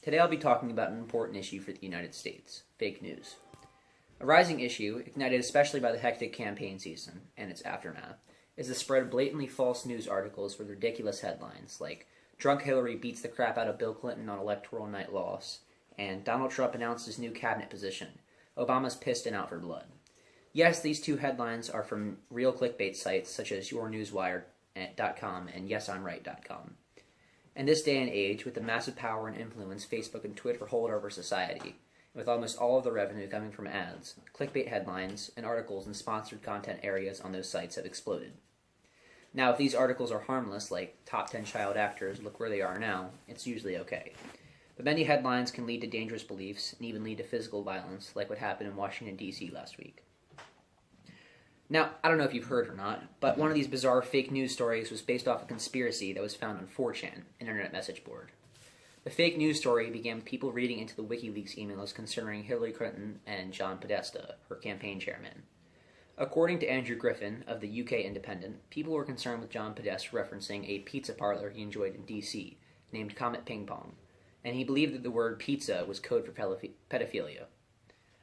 Today I'll be talking about an important issue for the United States, fake news. A rising issue, ignited especially by the hectic campaign season and its aftermath, is the spread of blatantly false news articles with ridiculous headlines like "Drunk Hillary beats the crap out of Bill Clinton on electoral night loss," and "Donald Trump announced his new cabinet position. Obama's pissed and out for blood." Yes, these two headlines are from real clickbait sites such as YourNewsWire.com and YesI'mRight.com. In this day and age, with the massive power and influence Facebook and Twitter hold over society, and with almost all of the revenue coming from ads, clickbait headlines and articles in sponsored content areas on those sites have exploded. Now, if these articles are harmless, like "top 10 child actors, look where they are now," it's usually okay. But many headlines can lead to dangerous beliefs and even lead to physical violence, like what happened in Washington, D.C. last week. Now, I don't know if you've heard or not, but one of these bizarre fake news stories was based off a conspiracy that was found on 4chan, an internet message board. The fake news story began with people reading into the WikiLeaks emails concerning Hillary Clinton and John Podesta, her campaign chairman. According to Andrew Griffin of the UK Independent, people were concerned with John Podesta referencing a pizza parlor he enjoyed in D.C. named Comet Ping Pong, and he believed that the word pizza was code for pedophilia.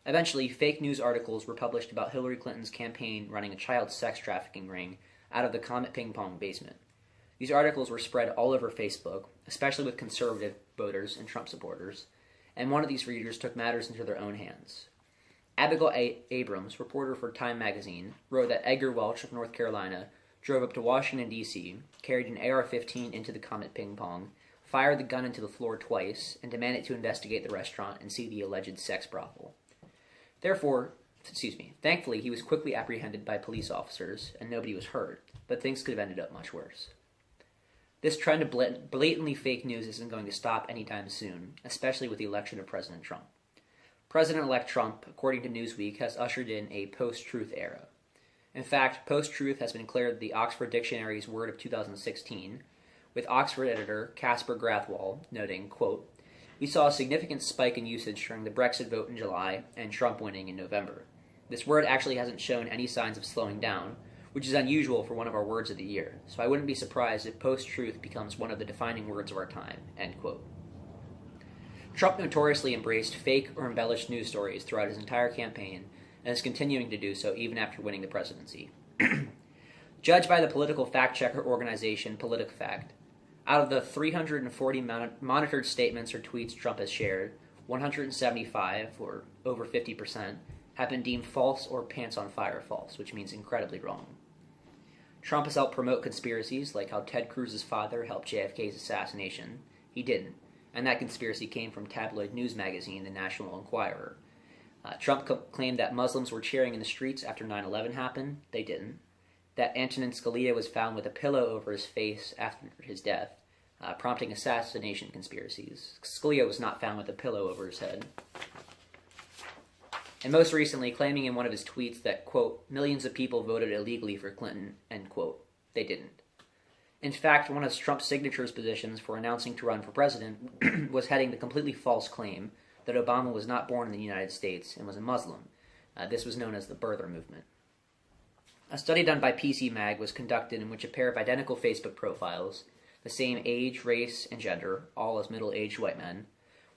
Eventually, fake news articles were published about Hillary Clinton's campaign running a child sex trafficking ring out of the Comet Ping Pong basement. These articles were spread all over Facebook, especially with conservative voters and Trump supporters, and one of these readers took matters into their own hands. Abigail Abrams, reporter for Time magazine, wrote that Edgar Welch of North Carolina drove up to Washington, D.C., carried an AR-15 into the Comet Ping Pong, fired the gun into the floor twice, and demanded to investigate the restaurant and see the alleged sex brothel. Thankfully, he was quickly apprehended by police officers, and nobody was hurt, but things could have ended up much worse. This trend of blatantly fake news isn't going to stop anytime soon, especially with the election of President Trump. President-elect Trump, according to Newsweek, has ushered in a post-truth era. In fact, post-truth has been declared the Oxford Dictionary's word of 2016, with Oxford editor Caspar Grathwohl noting, quote, "We saw a significant spike in usage during the Brexit vote in July and Trump winning in November. This word actually hasn't shown any signs of slowing down, which is unusual for one of our words of the year, so I wouldn't be surprised if post-truth becomes one of the defining words of our time," end quote. Trump notoriously embraced fake or embellished news stories throughout his entire campaign and is continuing to do so even after winning the presidency. Judged by the political fact-checker organization PolitiFact, out of the 340 monitored statements or tweets Trump has shared, 175, or over 50%, have been deemed false or pants-on-fire false, which means incredibly wrong. Trump has helped promote conspiracies like how Ted Cruz's father helped JFK's assassination. He didn't, and that conspiracy came from tabloid news magazine The National Enquirer. Trump claimed that Muslims were cheering in the streets after 9/11 happened. They didn't. That Antonin Scalia was found with a pillow over his face after his death, prompting assassination conspiracies. Scalia was not found with a pillow over his head. And most recently, claiming in one of his tweets that, quote, "millions of people voted illegally for Clinton," end quote. They didn't. In fact, one of Trump's signature positions for announcing to run for president was heading the completely false claim that Obama was not born in the United States and was a Muslim. This was known as the birther movement. A study done by PC Mag was conducted in which a pair of identical Facebook profiles, the same age, race, and gender, all as middle-aged white men,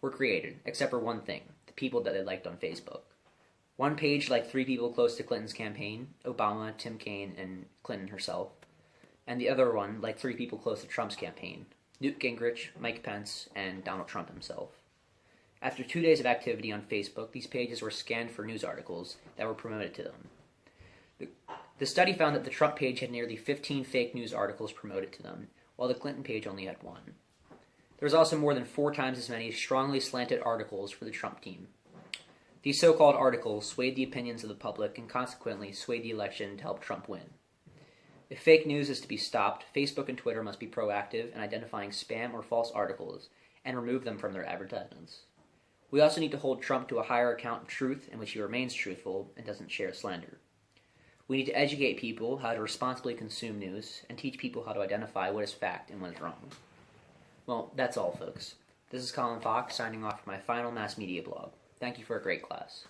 were created, except for one thing, the people that they liked on Facebook. One page liked 3 people close to Clinton's campaign, Obama, Tim Kaine, and Clinton herself, and the other one liked 3 people close to Trump's campaign, Newt Gingrich, Mike Pence, and Donald Trump himself. After 2 days of activity on Facebook, these pages were scanned for news articles that were promoted to them. The study found that the Trump page had nearly 15 fake news articles promoted to them, while the Clinton page only had 1. There was also more than 4 times as many strongly slanted articles for the Trump team. These so-called articles swayed the opinions of the public and consequently swayed the election to help Trump win. If fake news is to be stopped, Facebook and Twitter must be proactive in identifying spam or false articles and remove them from their advertisements. We also need to hold Trump to a higher account of truth in which he remains truthful and doesn't share slander. We need to educate people how to responsibly consume news and teach people how to identify what is fact and what is wrong. Well, that's all, folks. This is Colin Fox signing off for my final mass media blog. Thank you for a great class.